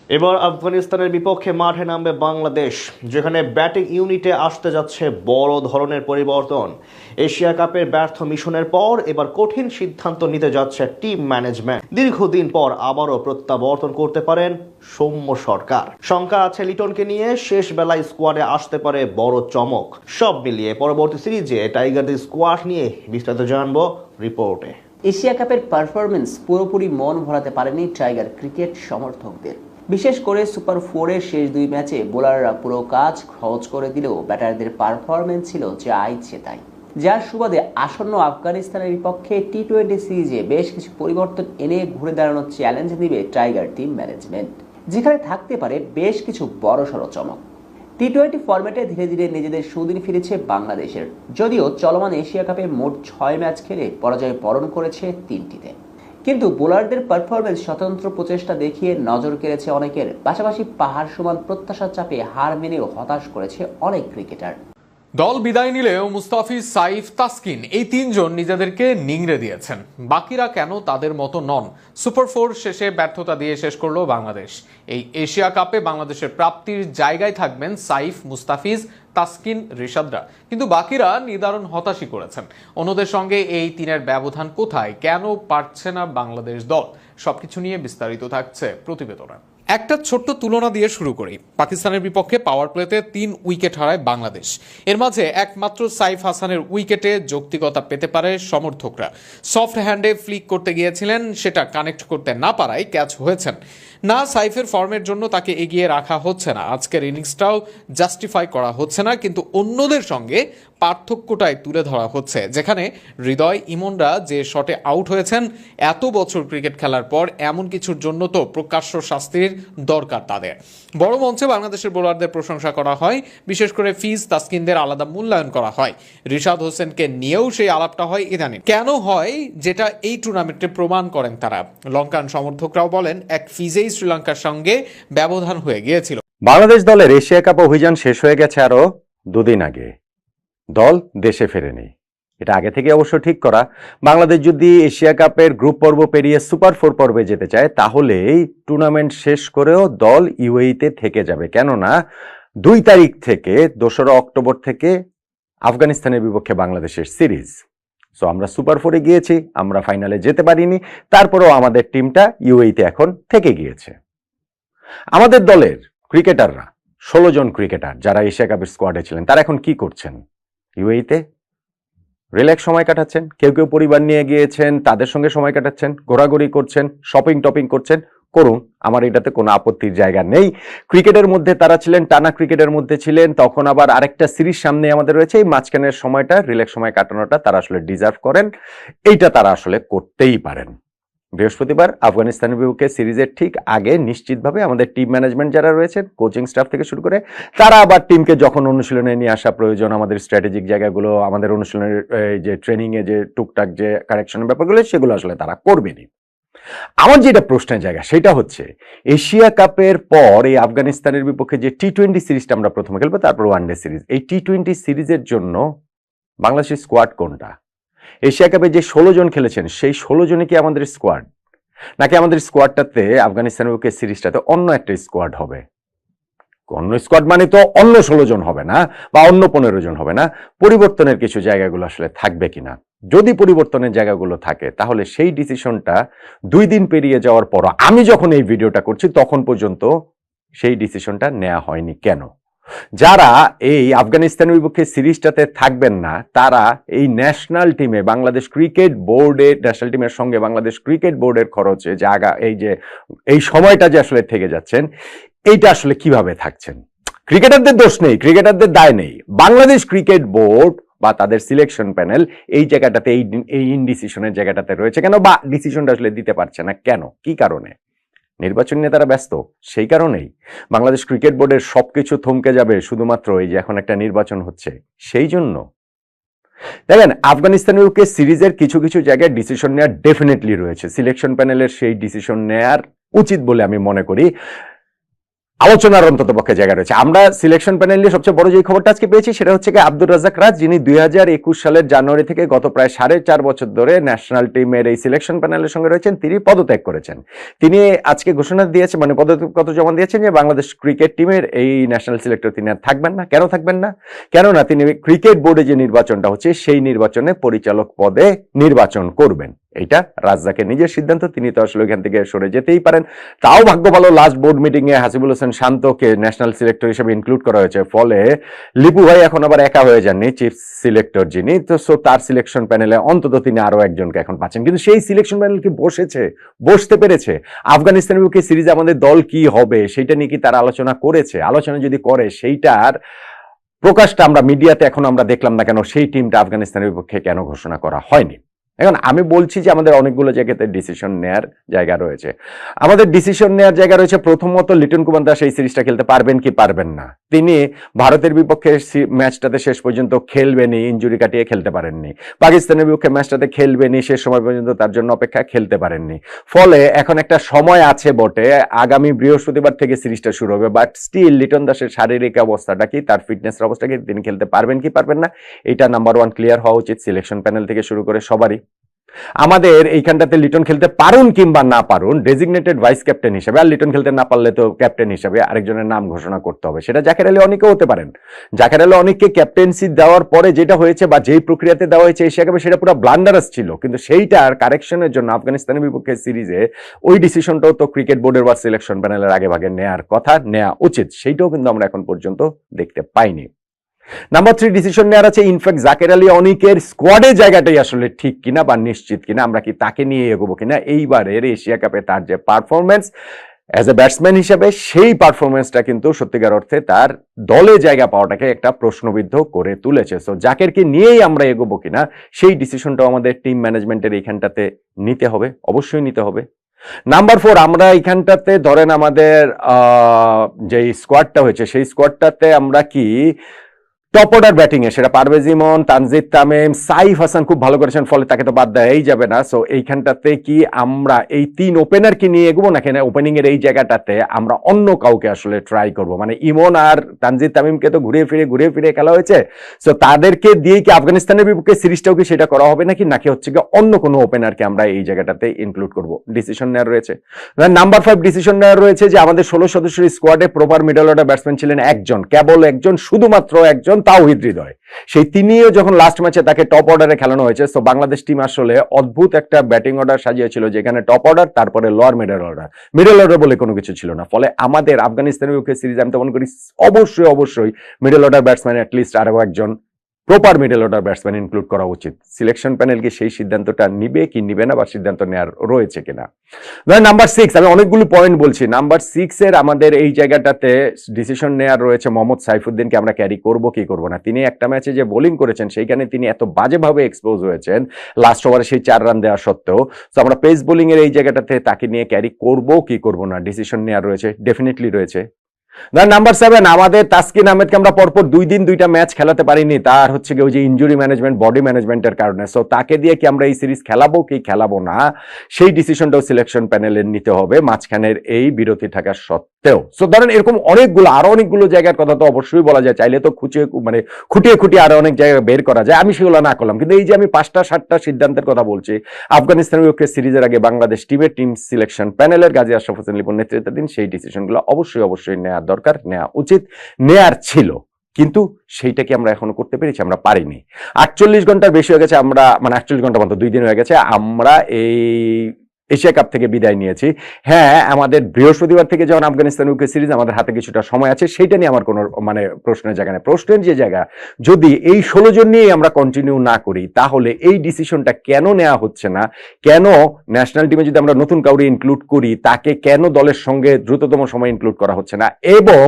এবার আফগানিস্তানের বিপক্ষে মাঠে নামবে বাংলাদেশ, যেখানে ব্যাটিং ইউনিটে আসতে যাচ্ছে বড় ধরনের পরিবর্তন। এশিয়া কাপের ব্যর্থ মিশনের পর এবার কঠিন সিদ্ধান্ত নিতে যাচ্ছে টিম ম্যানেজমেন্ট। দীর্ঘদিন পর আবারও প্রত্যাবর্তন করতে পারেন সৌম্য সরকার। শঙ্কা আছে লিটনকে নিয়ে শেষ বেলায় স্কোয়াডে আসতে পারে বড় চমক। সব মিলিয়ে পরবর্তী সিরিজে টাইগারদের স্কোয়াড নিয়ে বিস্তারিত জানবো রিপোর্টে। এশিয়া কাপের পারফরমেন্স পুরোপুরি মন ভরাতে পারেনি টাইগার ক্রিকেট সমর্থকদের। বিশেষ করে সুপার ফোরের শেষ দুই ম্যাচে বোলাররা পুরো কাজ সহজ করে দিলেও ব্যাটারদের পারফরমেন্স ছিল যা ইচ্ছে তাই, যার সুবাদে আসন্ন আফগানিস্তানের বিপক্ষে টি-20 সিরিজে বেশ কিছু পরিবর্তন এনে ঘুরে দাঁড়ানোর চ্যালেঞ্জ দিবে টাইগার টিম ম্যানেজমেন্ট, যেখানে থাকতে পারে বেশ কিছু বড়সড় চমক। টি-20 ফরম্যাটে ধীরে ধীরে নিজেদের সুদিন ফিরেছে বাংলাদেশের, যদিও চলমান এশিয়া কাপে মোট 6 ম্যাচ খেলে পরাজয় বরণ করেছে 3টিতে। কিন্তু বোলারদের পারফরমেন্স স্বতন্ত্র প্রচেষ্টা দেখিয়ে নজর কেড়েছে অনেকের, পাশাপাশি পাহাড় সমান প্রত্যাশার চাপে হার মেনেও হতাশ করেছে অনেক ক্রিকেটার। দল বিদায় নিলেও মুস্তাফিজ, সাইফ, তাসকিন এই তিনজন নিজেদেরকে নিংড়ে দিয়েছেন। বাকিরা কেন তাদের মতো নন? সুপার ফোর শেষে ব্যর্থতা দিয়ে শেষ করলো বাংলাদেশ। এই এশিয়া কাপে বাংলাদেশের প্রাপ্তির জায়গায় থাকবেন সাইফ, মুস্তাফিজ, তাসকিন, রিশাদরা, কিন্তু বাকিরা নিদারুণ হতাশই করেছেন। অন্যদের সঙ্গে এই তিনের ব্যবধান কোথায়? কেন পারছে না বাংলাদেশ দল? সবকিছু নিয়ে বিস্তারিত থাকছে প্রতিবেদনে। একটা ছোট্ট তুলনা দিয়ে শুরু করি। পাকিস্তানের বিপক্ষে পাওয়ার প্লেতে 3 উইকেট হারায় বাংলাদেশ। এর মাঝে একমাত্র সাইফ হাসানের উইকেটে যৌক্তিকতা পেতে পারে সমর্থকরা। সফট হ্যান্ডে ফ্লিক করতে গিয়েছিলেন, সেটা কানেক্ট করতে না পারায় ক্যাচ হয়েছেন। না, সাইফের ফর্মের জন্য তাকে এগিয়ে রাখা হচ্ছে না, আজকের ইনিংসটাও জাস্টিফাই করা হচ্ছে না, কিন্তু অন্যদের সঙ্গে পার্থক্যটাই তুলে ধরা হচ্ছে। যেখানে হৃদয়, ইমনরা যে শটে আউট হয়েছেন, এত বছর ক্রিকেট খেলার পর এমন কিছুর জন্য তো প্রকাশ্য শাস্তির দরকার তাদের। বড় মঞ্চে বাংলাদেশের বোলারদের প্রশংসা করা হয়, বিশেষ করে ফিজ, তাসকিনদের আলাদা মূল্যায়ন করা হয়। রিশাদ হোসেনকে নিয়েও সেই আলাপটা হয় ইদানিং। কেন হয়? যেটা এই টুর্নামেন্টে প্রমাণ করেন তারা। লঙ্কান সমর্থকরাও বলেন, এক ফিজেই শ্রীলঙ্কার সঙ্গে ব্যবধান হয়ে গিয়েছিল। বাংলাদেশ দলের এশিয়া কাপ অভিযান শেষ হয়ে গেছে আরো 2 দিন আগে। দল দেশে ফেরেনি, এটা আগে থেকে অবশ্য ঠিক করা। বাংলাদেশ যদি এশিয়া কাপের গ্রুপ পর্ব পেরিয়ে সুপার 4 পর্বে যেতে চায়, তাহলে এই টুর্নামেন্ট শেষ করেও দল ইউএইতে থেকে যাবে। কেননা 2 তারিখ থেকে 2রা অক্টোবর থেকে আফগানিস্তানের বিপক্ষে বাংলাদেশের সিরিজ। সো আমরা সুপার 4-এ গিয়েছি, আমরা ফাইনালে যেতে পারিনি, তারপরেও আমাদের টিমটা ইউএইতে এখন থেকে গিয়েছে। আমাদের দলের ক্রিকেটাররা 16 জন ক্রিকেটার যারা এশিয়া কাপের স্কোয়াডে ছিলেন, তারা এখন কি করছেন? ইউএইতে রিল্যাক্স সময় কাটাচ্ছেন। কেউ কেউ পরিবার নিয়ে গিয়েছেন, তাদের সঙ্গে সময় কাটাচ্ছেন, ঘোরাঘুরি করছেন, শপিং করছেন। করুন, আমার এটাতে কোনো আপত্তির জায়গা নেই। ক্রিকেটের মধ্যে তারা ছিলেন, টানা ক্রিকেটের মধ্যে ছিলেন, তখন আবার আরেকটা সিরিজ সামনে আমাদের রয়েছে। এই মাঝখানের সময়টা, রিল্যাক্স সময় কাটানোটা তারা আসলে ডিজার্ভ করেন। এইটা তারা আসলে করতেই পারেন। বৃহস্পতিবার আফগানিস্তানের বিপক্ষে সিরিজের ঠিক আগে নিশ্চিতভাবে আমাদের টিম ম্যানেজমেন্ট যারা রয়েছেন, কোচিং স্টাফ থেকে শুরু করে, তারা আবার টিমকে যখন অনুশীলনে নিয়ে আসা প্রয়োজন, আমাদের স্ট্র্যাটেজিক জায়গাগুলো, আমাদের অনুশীলনের যে ট্রেনিংয়ে যে টুকটাক যে কারেকশনের ব্যাপারগুলো, সেগুলো আসলে তারা করবেনই। আমার যেটা প্রশ্নের জায়গা সেটা হচ্ছে, এশিয়া কাপের পর এই আফগানিস্তানের বিপক্ষে যে টি-20 সিরিজটা আমরা প্রথমে খেলবো, তারপর ওয়ানডে সিরিজ, এই টি-20 সিরিজের জন্য বাংলাদেশের স্কোয়াড কোনটা? এশিয়া কাপে যে 16 জন খেলেছেন, সেই 16 জনে কি আমাদের স্কোয়াড, নাকি আমাদের স্কোয়াডটাতে আফগানিস্তানের বিপক্ষে সিরিজটাতে অন্য একটা স্কোয়াড হবে? অন্য স্কোয়াড মানে তো অন্য 16 জন হবে না, বা অন্য 15 জন হবে না। পরিবর্তনের কিছু জায়গাগুলো আসলে থাকবে কিনা? যদি পরিবর্তনের জায়গাগুলো থাকে, তাহলে সেই ডিসিশনটা 2 দিন পেরিয়ে যাওয়ার পর, আমি যখন এই ভিডিওটা করছি তখন পর্যন্ত সেই ডিসিশনটা নেওয়া হয়নি কেন? যারা এই আফগানিস্তানের বিপক্ষে সিরিজটাতে থাকবেন না, তারা এই ন্যাশনাল টিমে, বাংলাদেশ ক্রিকেট বোর্ডের ন্যাশনাল টিমের সঙ্গে বাংলাদেশ ক্রিকেট বোর্ডের খরচে জায়গা, এই সময়টা যে আসলে থেকে যাচ্ছেন, এইটা আসলে কিভাবে থাকছেন? ক্রিকেটারদের দোষ নেই, ক্রিকেটারদের দায় নেই। বাংলাদেশ ক্রিকেট বোর্ড বা তাদের সিলেকশন প্যানেল এই জায়গাটাতে, এই ইনডিসিশনের জায়গাটাতে রয়েছে কেন, বা ডিসিশনটা আসলে দিতে পারছে না কেন? কি কারণে? নির্বাচন নিয়ে তারা ব্যস্ত, সেই কারণেই বাংলাদেশ ক্রিকেট বোর্ডের সবকিছু থমকে যাবে শুধুমাত্র এই যে এখন একটা নির্বাচন হচ্ছে সেই জন্য? দেখেন, আফগানিস্তানের বিপক্ষে সিরিজের কিছু কিছু জায়গায় ডিসিশন নেওয়ার ডেফিনেটলি রয়েছে। সিলেকশন প্যানেলের সেই ডিসিশন নেয়ার উচিত বলে আমি মনে করি। আলোচনার অন্তত পক্ষে জায়গা রয়েছে। আমরা সিলেকশন প্যানেল নিয়ে সবচেয়ে বড় যে খবরটা আজকে পেয়েছি সেটা হচ্ছে কি আব্দুর রাজ্জাক রাজ, যিনি 2021 সালের জানুয়ারি থেকে গত প্রায় 4.5 বছর ধরে ন্যাশনাল টিমের এই সিলেকশন প্যানেলের সঙ্গে রয়েছেন, তিনি পদত্যাগ করেছেন। তিনি আজকে ঘোষণা দিয়েছেন, মানে পদত্যাগপত্র জমা দিয়েছেন যে বাংলাদেশ ক্রিকেট টিমের এই ন্যাশনাল সিলেক্টর তিনি আর থাকবেন না। কেন থাকবেন না? কেননা তিনি ক্রিকেট বোর্ডে যে নির্বাচনটা হচ্ছে সেই নির্বাচনে পরিচালক পদে নির্বাচন করবেন। এইটা রাজ্জাকের নিজের সিদ্ধান্ত, তিনি তো আসলে ওইখান থেকে সরে যেতেই পারেন। তাও ভাগ্য ভালো লাস্ট বোর্ড মিটিং এ হাসিবুল হোসেন শান্তকে ন্যাশনাল সিলেক্টর হিসেবে ইনক্লুড করা হয়েছে, ফলে লিপু ভাই এখন আবার একা হয়ে যাননি চিফ সিলেক্টর যিনি, তো সো তার সিলেকশন প্যানেলে অন্তত তিনি আরো একজনকে এখন পাচ্ছেন। কিন্তু সেই সিলেকশন প্যানেল কি বসতে পেরেছে? আফগানিস্তানের বিপক্ষে সিরিজে আমাদের দল কি হবে সেটা নিয়ে কি তারা আলোচনা করেছে? আলোচনা যদি করে সেইটার প্রকাশটা আমরা মিডিয়াতে এখন আমরা দেখলাম না কেন? সেই টিমটা আফগানিস্তানের বিপক্ষে কেন ঘোষণা করা হয়নি? এখন আমি বলছি যে আমাদের অনেকগুলো জায়গাতে ডিসিশন নেয়ার জায়গা রয়েছে। আমাদের ডিসিশন নেয়ার জায়গা রয়েছে প্রথমত লিটন কুমার দাস এই সিরিজটা খেলতে পারবেন কি পারবেন না। তিনি ভারতের বিপক্ষে ম্যাচটাতে শেষ পর্যন্ত খেলবেনি, ইনজুরি কাটিয়ে খেলতে পারেননি। পাকিস্তানের বিপক্ষে ম্যাচটাতে খেলবেনি, শেষ সময় পর্যন্ত তার জন্য অপেক্ষা, খেলতে পারেননি। ফলে এখন একটা সময় আছে বটে, আগামী বৃহস্পতিবার থেকে সিরিজটা শুরু হবে, বাট স্টিল লিটন দাসের শারীরিক অবস্থাটা কি, তার ফিটনেসের অবস্থা কি, তিনি খেলতে পারবেন কি পারবেন না, এটা নাম্বার 1 ক্লিয়ার হওয়া উচিত সিলেকশন প্যানেল থেকে শুরু করে সবারই। আমাদের এইখানটাতে লিটন খেলতে পারুন কিংবা না পারুন, ডেজিগনেটেড ভাইস ক্যাপ্টেন হিসেবে, আর লিটন খেলতে না পারলে তো ক্যাপ্টেন হিসেবে আরেকজনের নাম ঘোষণা করতে হবে। সেটা জাকের আলী অনেকেও হতে পারেন। জাকের আলী অনেককে ক্যাপ্টেন্সি দেওয়ার পরে যেটা হয়েছে বা যেই প্রক্রিয়াতে দেওয়া হয়েছে এশিয়া কাপে, সেটা পুরো ব্লান্ডারাস ছিল, কিন্তু সেইটার কারেকশনের জন্য আফগানিস্তানের বিপক্ষে সিরিজে ওই ডিসিশনটাও তো ক্রিকেট বোর্ডের বা সিলেকশন প্যানেলের আগে ভাগে নেওয়ার কথা, নেওয়া উচিত, সেইটাও কিন্তু আমরা এখন পর্যন্ত দেখতে পাইনি। নাম্বার 3 ডিসিশন নেওয়ার আছে, ইনফ্যাক্ট জাকের আলী অনিকের স্কোয়াডের জায়গাটাই আসলে ঠিক কিনা বা নিশ্চিত কিনা, আমরা কি তাকে নিয়ে এগোবো কিনা। এইবারের এশিয়া কাপে তার যে পারফরমেন্স অ্যাজ এ ব্যাটসম্যান হিসেবে, সেই পারফরমেন্সটা কিন্তু সত্যিকার অর্থে তার দলে জায়গা পাওয়াটাকে একটা প্রশ্নবিদ্ধ করে তুলেছে। সো জাকেরকে নিয়েই আমরা এগোবো কিনা, সেই ডিসিশনটাও আমাদের টিম ম্যানেজমেন্টের এইখানটাতে নিতে হবে, অবশ্যই নিতে হবে। নাম্বার 4, আমরা এইখানটাতে ধরেন আমাদের যে স্কোয়াডটা হয়েছে সেই স্কোয়াডটাতে আমরা কি টপ অর্ডার ব্যাটিং এ, সেটা পারভেজ ইমন, তানজিদ তামিম, সাইফ হাসান খুব ভালো করেছেন, ফলে তাকে তো বাদ দেওয়াই যাবে না। সো এইখানটাতে কি আমরা এই 3 ওপেনারকে নিয়ে এগোবো, নাকি ওপেনিং এর এই জায়গাটাতে আমরা অন্য কাউকে আসলে ট্রাই করব? মানে ইমন আর তানজিদ তামিমকে তো ঘুরে ফিরে খেলা হয়েছে, সো তাদেরকে দিয়ে কি আফগানিস্তানের বিপক্ষে সিরিজটাও কি সেটা করা হবে নাকি হচ্ছে কি অন্য কোনো ওপেনারকে আমরা এই জায়গাটাতে ইনক্লুড করব? ডিসিশন নেওয়ার রয়েছে। নাম্বার 5 ডিসিশন নেওয়ার রয়েছে যে আমাদের 16 সদস্যের স্কোয়াডে প্রপার মিডল অর্ডার ব্যাটসম্যান ছিলেন একজন, কেবল একজন, শুধুমাত্র একজন, তাওহিদ হৃদয়। সেই তিনিও যখন লাস্ট ম্যাচে তাকে টপ অর্ডারে খেলানো হয়েছে, তো বাংলাদেশ টিম আসলে অদ্ভুত একটা ব্যাটিং অর্ডার সাজিয়েছিল, যেখানে টপ অর্ডার, তারপরে লোয়ার মিডল অর্ডার বলে কোনো কিছু ছিল না। ফলে আমাদের আফগানিস্তানের বিপক্ষে সিরিজ আমি তো মনে করি অবশ্যই মিডল অর্ডার ব্যাটসম্যান অ্যাটলিস্ট আরো একজন proper middle order batsman include করা উচিত। সিলেকশন প্যানেল কি সেই সিদ্ধান্তটা নিবে কি নিবে না, বা সিদ্ধান্ত নেওয়ার রয়েছে কিনা। নাম্বার 6, আমি অনেকগুলো পয়েন্ট বলছি। নাম্বার 6 এর আমাদের এই জায়গাটাতে ডিসিশন নেওয়ার রয়েছে মোহাম্মদ সাইফুদ্দিনকে আমরা ক্যারি করব কি করব না। তিনি একটা ম্যাচে যে বোলিং করেছেন সেইখানে তিনি এত বাজেভাবে এক্সপোজ হয়েছেন লাস্ট ওভারে সেই 4 রান দেওয়া সত্ত্বেও, তো আমরা পেস বোলিং এর এই জায়গাটাতে তাকে নিয়ে ক্যারি করব কি করব না, ডিসিশন নেওয়ার রয়েছে, ডেফিনেটলি রয়েছে। নাম্বার 7, আমাদের তাসকিন আহমেদকে আমরা পরপর 2 দিন 2টা ম্যাচ খেলাতে পারিনি, তার হচ্ছে কি ওই যে ইনজুরি ম্যানেজমেন্ট, বডি ম্যানেজমেন্টের কারণে। সো তাকে দিয়ে কি আমরা এই সিরিজ খেলাবো কি খেলাবো না, সেই ডিসিশনটাও সিলেকশন প্যানেলের নিতে হবে মাঝখানের এই বিরতি থাকার সত্ত্বেও। সো ধরেন এরকম আরো অনেকগুলো জায়গার কথা তো অবশ্যই বলা যায়, চাইলে তো খুঁটিয়ে আরো অনেক জায়গা বের করা যায়, আমি সেগুলো না করলাম। কিন্তু এই যে আমি 5টা 7টা সিদ্ধান্তের কথা বলছি, আফগানিস্তানের বিপক্ষে সিরিজের আগে বাংলাদেশ টিমের টিম সিলেকশন প্যানেলের গাজী আশরাফ হোসেন লিপুর নেতৃত্বাধীন সেই ডিসিশনগুলো অবশ্যই নেওয়া দরকার, নেওয়া উচিত, নেয়ার ছিল, কিন্তু সেইটাকে আমরা এখনো করতে পেরেছি, আমরা পারিনি। 48 ঘন্টার বেশি হয়ে গেছে, আমরা 48 ঘন্টা পর্যন্ত 2 দিন হয়ে গেছে আমরা এই এশিয়া কাপ থেকে বিদায় নিয়েছি। হ্যাঁ, আমাদের বৃহস্পতিবার থেকে যখন আফগানিস্তানের বিপক্ষে সিরিজ, আমাদের হাতে কিছুটা সময় আছে, সেইটা নিয়ে আমার কোনো প্রশ্নের জায়গা নেই। প্রশ্নের যে জায়গা, যদি এই 16 জন নিয়েই আমরা কন্টিনিউ না করি, তাহলে এই ডিসিশনটা কেন নেওয়া হচ্ছে না, কেন ন্যাশনাল টিমে যদি আমরা নতুন কাউকে ইনক্লুড করি তাকে কেন দলের সঙ্গে দ্রুততম সময় ইনক্লুড করা হচ্ছে না, এবং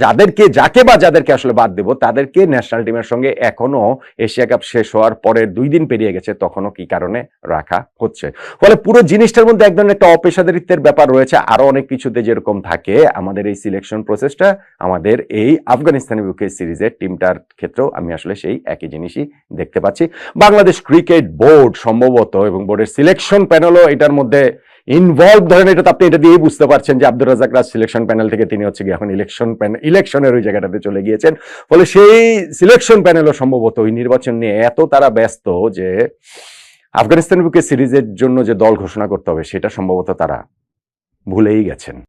যাদেরকে আসলে বাদ দেব তাদেরকে ন্যাশনাল টিমের সঙ্গে এখনো এশিয়া কাপ শেষ হওয়ার পরের 2 দিন পেরিয়ে গেছে তখনও কি কারণে রাখা হচ্ছে। ফলে পুরো পুরো জিনিসটার মধ্যে এক ধরনের একটা অপেশাদারিত্বের ব্যাপার রয়েছে, আরো অনেক কিছুতে যেরকম থাকে। আমাদের এই সিলেকশন প্রসেসটা, আমাদের এই আফগানিস্তানের বিপক্ষে সিরিজের টিমটার ক্ষেত্রেও আমি আসলে সেই একই জিনিসই দেখতে পাচ্ছি। বাংলাদেশ ক্রিকেট বোর্ড সম্ভবত এবং বোর্ডের সিলেকশন প্যানেলও এটার মধ্যে ইনভলভ, ধরেন এটা তো আপনি এটা দিয়েই বুঝতে পারছেন যে আব্দুর রাজ্জাক রাজ সিলেকশন প্যানেল থেকে তিনি হচ্ছে কি এখন ইলেকশনের ওই জায়গাটাতে চলে গিয়েছেন। ফলে সেই সিলেকশন প্যানেলও সম্ভবত ওই নির্বাচন নিয়ে এত তারা ব্যস্ত যে আফগানিস্তানের বিপক্ষে সিরিজের জন্য যে দল ঘোষণা করতে হবে সেটা সম্ভবত তারা ভুলেই গেছেন।